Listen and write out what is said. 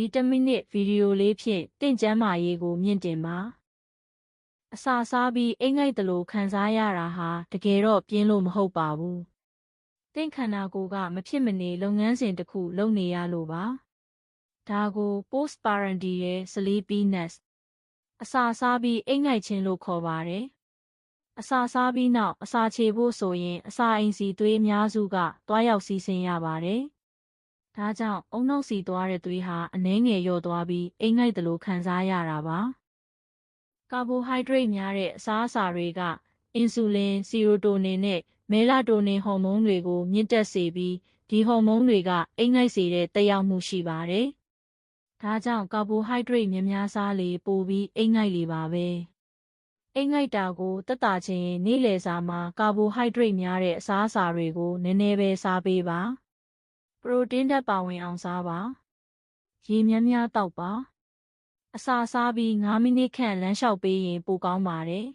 ဒီ1 မိနစ်ဗီဒီယိုလေးဖြင့်တင့်ကျန်းမာရေးကိုမြင့်တင်ပါအစာစားပြီးအိမ်ငိုက်တလို့ခံစားရတာဟာတကယ်တော့ပြင်းလို့မဟုတ်ပါဘူးတင့်ခန္ဓာကိုယ်ကမဖြစ်မနေလုပ်ငန်းစဉ်တစ်ခုလုပ်နေရလို့ပါဒါကို postprandial sleepiness အစာစားပြီးအိမ်ငိုက်ခြင်းလို့ခေါ်ပါတယ်အစာစားပြီးနောက်အစာချေဖို့ဆိုရင်အစာအိမ်စီသွေးအများစုကတွားရောက်စီးဆင်းရပါတယ်ဒါကြောင့်အုံနောက်စီသွားတဲ့သွေးဟာအနည်းငယ်လျော့သွားပြီးအိမ်ငိုက်တလို့ခံစားရတာပါကာဘိုဟိုက်ဒရိတ်များတဲ့အစားအစာတွေကအင်ဆူလင်ဆီရိုတိုနင်နဲ့မဲလာတိုနင်ဟော်မုန်းတွေကိုမြင့်တက်စေပြီးဒီဟော်မုန်းတွေကအိမ်ငိုက်စေတဲ့သက်ရောက်မှုရှိပါတယ်ဒါကြောင့်ကာဘိုဟိုက်ဒရိတ်များများစားလေပိုပြီးအိမ်ငိုက်လေပါပဲအိမ်ငိုက်တာကိုသက်သာခြင်းနေ့လယ်စာမှာကာဘိုဟိုက်ဒရိတ်များတဲ့အစားအစာတွေကိုနည်းနည်းပဲစားပေးပါပရိုတင်းဓာတ်ပါဝင်အောင်စားပါရေများများတောက်ပါအစာစားပြီး9 မိနစ်ခန့်လမ်းလျှောက်ပေးရင်ပိုကောင်းပါတယ်